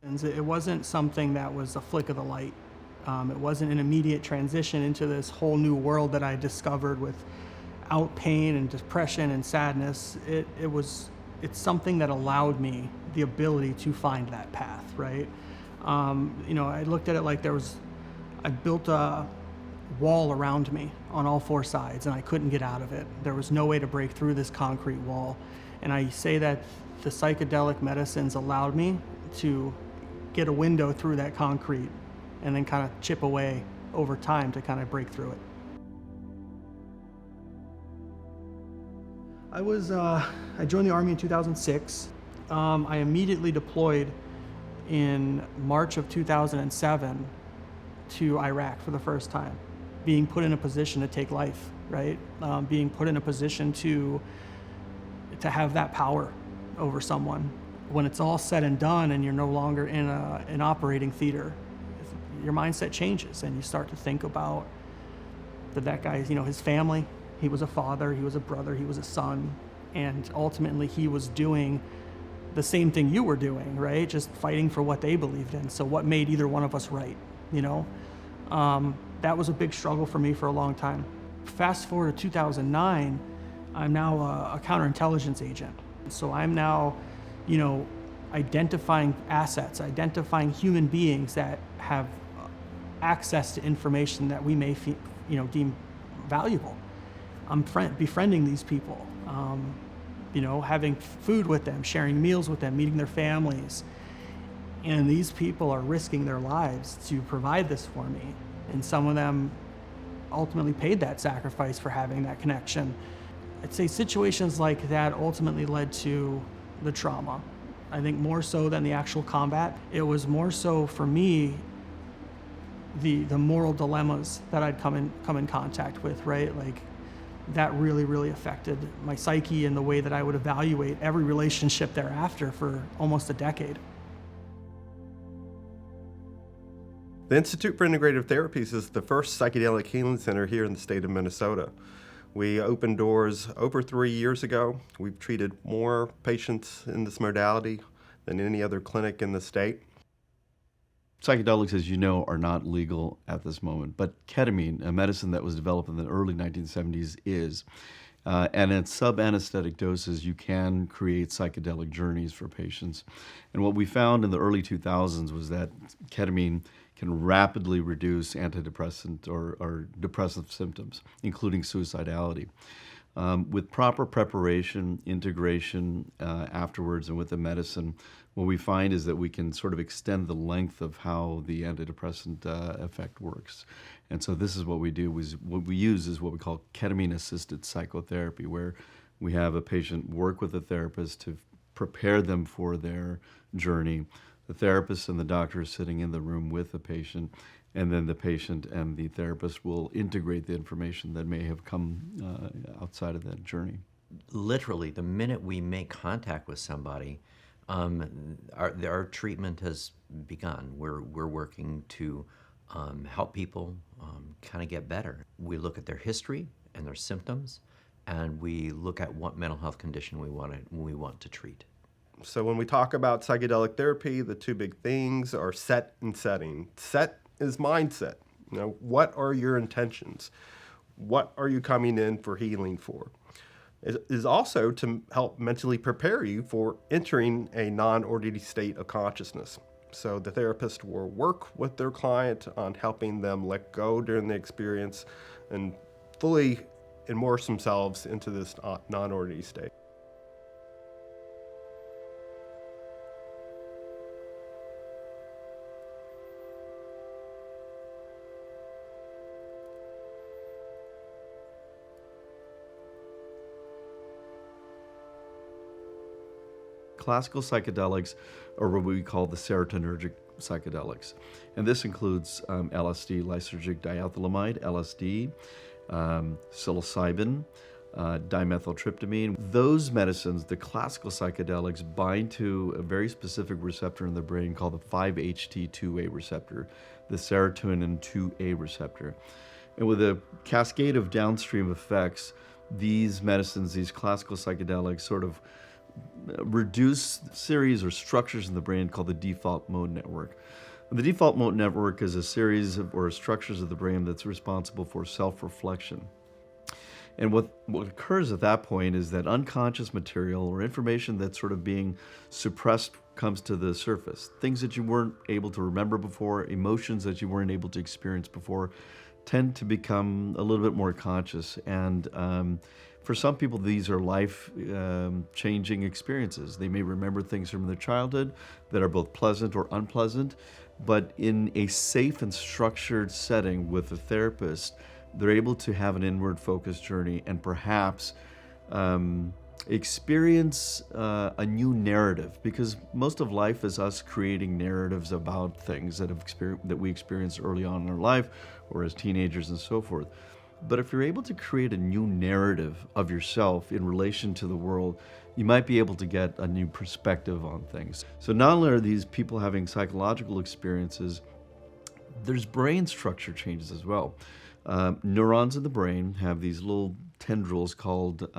And it wasn't something that was a flick of the light. It wasn't an immediate transition into this whole new world that I discovered without pain and depression and sadness. It's something that allowed me the ability to find that path, right? I looked at it like I built a wall around me on all four sides and I couldn't get out of it. There was no way to break through this concrete wall. And I say that the psychedelic medicines allowed me to get a window through that concrete and then kind of chip away over time to kind of break through it. I joined the Army in 2006. I immediately deployed in March of 2007 to Iraq for the first time, being put in a position to take life, right? Being put in a position to have that power over someone. When it's all said and done and you're no longer in an operating theater, your mindset changes and you start to think about that guy's, his family. He was a father, he was a brother, he was a son, and ultimately he was doing the same thing you were doing, right? Just fighting for what they believed in. So what made either one of us right, That was a big struggle for me for a long time. Fast forward to 2009, I'm now a counterintelligence agent. So I'm now, identifying assets, identifying human beings that have access to information that we may, deem valuable. I'm befriending these people, having food with them, sharing meals with them, meeting their families. And these people are risking their lives to provide this for me. And some of them ultimately paid that sacrifice for having that connection. I'd say situations like that ultimately led to the trauma. I think more so than the actual combat. It was more so for me the moral dilemmas that I'd come in contact with, right? Like that really, really affected my psyche and the way that I would evaluate every relationship thereafter for almost a decade. The Institute for Integrative Therapies is the first psychedelic healing center here in the state of Minnesota. We opened doors over 3 years ago. We've treated more patients in this modality than any other clinic in the state. Psychedelics, as you know, are not legal at this moment, but ketamine, a medicine that was developed in the early 1970s, is. And at sub-anesthetic doses, you can create psychedelic journeys for patients. And what we found in the early 2000s was that ketamine can rapidly reduce antidepressant or depressive symptoms, including suicidality. With proper preparation, integration afterwards, and with the medicine, what we find is that we can sort of extend the length of how the antidepressant effect works. And so this is what we do. What we use is what we call ketamine-assisted psychotherapy, where we have a patient work with a therapist to prepare them for their journey. The therapist and the doctor are sitting in the room with the patient, and then the patient and the therapist will integrate the information that may have come outside of that journey. Literally, the minute we make contact with somebody, our treatment has begun. We're working to help people kind of get better. We look at their history and their symptoms, and we look at what mental health condition we want to treat. So when we talk about psychedelic therapy, the two big things are set and setting. Set is mindset. What are your intentions? What are you coming in for healing for? It is also to help mentally prepare you for entering a non-ordinary state of consciousness. So the therapist will work with their client on helping them let go during the experience and fully immerse themselves into this non-ordinary state. Classical psychedelics are what we call the serotonergic psychedelics. And this includes LSD, lysergic diethylamide, LSD, psilocybin, dimethyltryptamine. Those medicines, the classical psychedelics, bind to a very specific receptor in the brain called the 5-HT2A receptor, the serotonin 2A receptor. And with a cascade of downstream effects, these medicines, these classical psychedelics, sort of reduce series or structures in the brain called the default mode network. The default mode network is a series of or structures of the brain that's responsible for self-reflection. And what occurs at that point is that unconscious material or information that's sort of being suppressed comes to the surface. Things that you weren't able to remember before, emotions that you weren't able to experience before, tend to become a little bit more conscious. And for some people, these are life-changing experiences. They may remember things from their childhood that are both pleasant or unpleasant, but in a safe and structured setting with a therapist, they're able to have an inward-focused journey and perhaps experience a new narrative, because most of life is us creating narratives about things that we experienced early on in our life or as teenagers and so forth. But if you're able to create a new narrative of yourself in relation to the world, you might be able to get a new perspective on things. So not only are these people having psychological experiences, there's brain structure changes as well. Neurons in the brain have these little tendrils called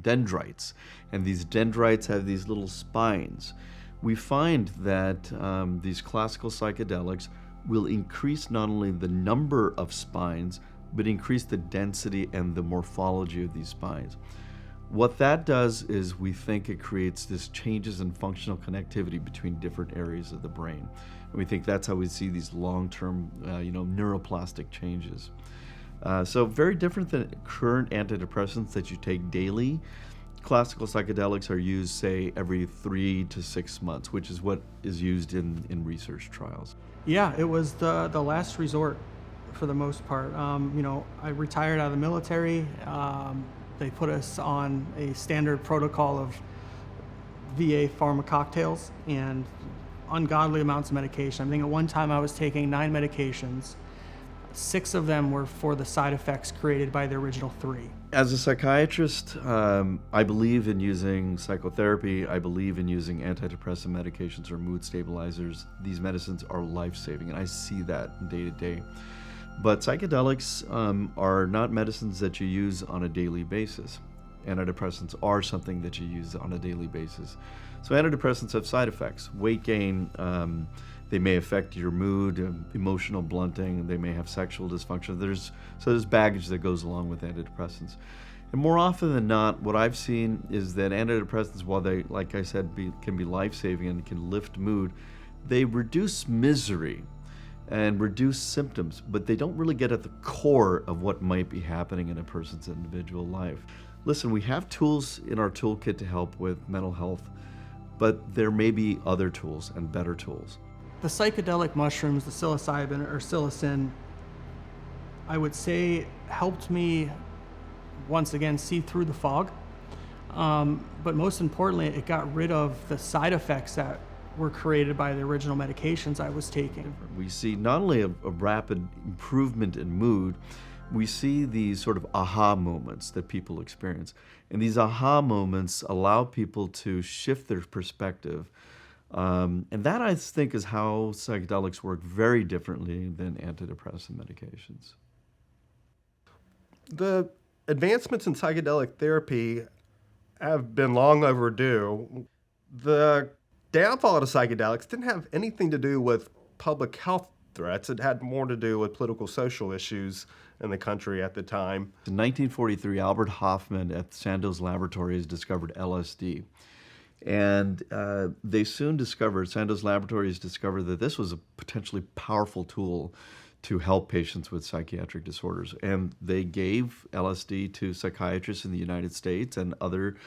dendrites, and these dendrites have these little spines. We find that these classical psychedelics will increase not only the number of spines, but increase the density and the morphology of these spines. What that does is we think it creates this changes in functional connectivity between different areas of the brain. And we think that's how we see these long-term, neuroplastic changes. So very different than current antidepressants that you take daily. Classical psychedelics are used, say, every 3 to 6 months, which is what is used in research trials. Yeah, it was the last resort for the most part. I retired out of the military. They put us on a standard protocol of VA pharma cocktails and ungodly amounts of medication. I think at one time I was taking 9 medications. 6 of them were for the side effects created by the original 3. As a psychiatrist, I believe in using psychotherapy. I believe in using antidepressant medications or mood stabilizers. These medicines are life-saving, and I see that day to day. But psychedelics are not medicines that you use on a daily basis. Antidepressants are something that you use on a daily basis. So antidepressants have side effects. Weight gain, they may affect your mood, emotional blunting, they may have sexual dysfunction. There's baggage that goes along with antidepressants. And more often than not, what I've seen is that antidepressants, while they, like I said, can be life-saving and can lift mood, they reduce misery and reduce symptoms, but they don't really get at the core of what might be happening in a person's individual life. Listen, we have tools in our toolkit to help with mental health, but there may be other tools and better tools. The psychedelic mushrooms, the psilocybin or psilocin, I would say helped me once again see through the fog. But most importantly, it got rid of the side effects that were created by the original medications I was taking. We see not only a rapid improvement in mood, we see these sort of aha moments that people experience. And these aha moments allow people to shift their perspective. And that, I think, is how psychedelics work very differently than antidepressant medications. The advancements in psychedelic therapy have been long overdue. The downfall of psychedelics didn't have anything to do with public health threats. It had more to do with political social issues in the country at the time. In 1943, Albert Hofmann at Sandoz Laboratories discovered LSD. And they soon discovered, Sandoz Laboratories discovered that this was a potentially powerful tool to help patients with psychiatric disorders. And they gave LSD to psychiatrists in the United States and other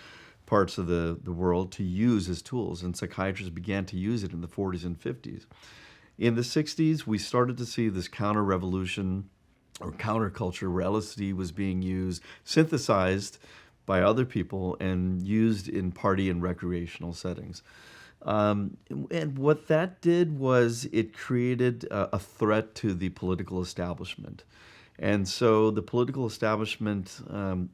parts of the world to use as tools. And psychiatrists began to use it in the 40s and 50s. In the 60s, we started to see this counter-revolution or counterculture where LSD was being used, synthesized by other people and used in party and recreational settings. And what that did was it created a threat to the political establishment. And so the political establishment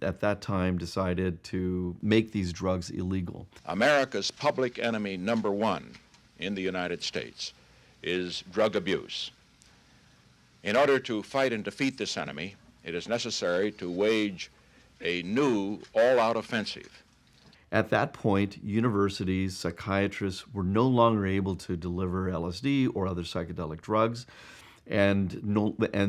at that time decided to make these drugs illegal. America's public enemy number 1 in the United States is drug abuse. In order to fight and defeat this enemy, it is necessary to wage a new all-out offensive. At that point, universities, psychiatrists were no longer able to deliver LSD or other psychedelic drugs, and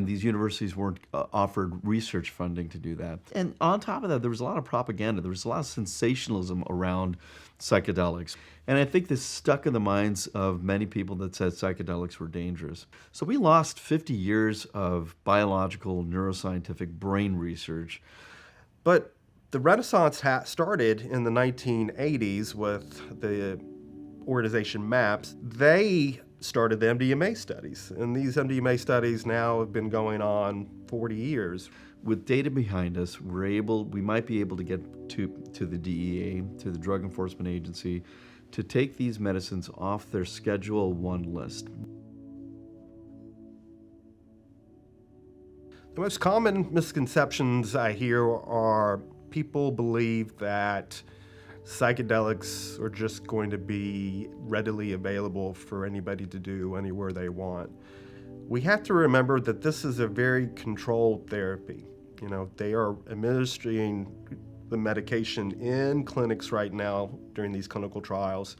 these universities weren't offered research funding to do that. And on top of that, there was a lot of propaganda. There was a lot of sensationalism around psychedelics. And I think this stuck in the minds of many people that said psychedelics were dangerous. So we lost 50 years of biological, neuroscientific brain research. But the Renaissance started in the 1980s with the organization MAPS. They started the MDMA studies, and these MDMA studies now have been going on 40 years. With data behind us, we might be able to get to the DEA, to the Drug Enforcement Agency, to take these medicines off their Schedule 1 list. The most common misconceptions I hear are people believe that psychedelics are just going to be readily available for anybody to do anywhere they want. We have to remember that this is a very controlled therapy. You know, they are administering the medication in clinics right now during these clinical trials.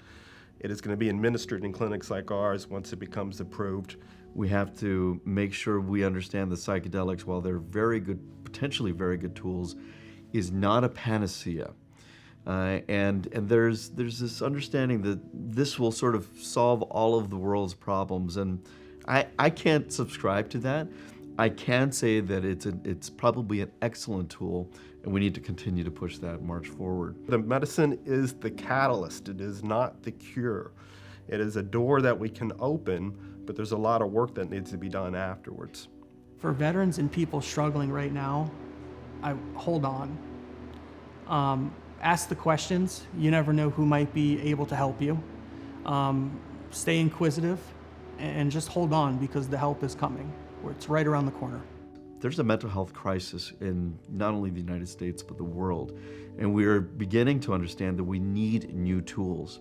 It is going to be administered in clinics like ours once it becomes approved. We have to make sure we understand that psychedelics, while they're very good, potentially very good tools, is not a panacea. And there's this understanding that this will sort of solve all of the world's problems, and I can't subscribe to that. I can say that it's probably an excellent tool, and we need to continue to push that march forward. The medicine is the catalyst. It is not the cure. It is a door that we can open, but there's a lot of work that needs to be done afterwards. For veterans and people struggling right now, hold on. Ask the questions. You never know who might be able to help you. Stay inquisitive and just hold on, because the help is coming. It's right around the corner. There's a mental health crisis in not only the United States, but the world. And we're beginning to understand that we need new tools.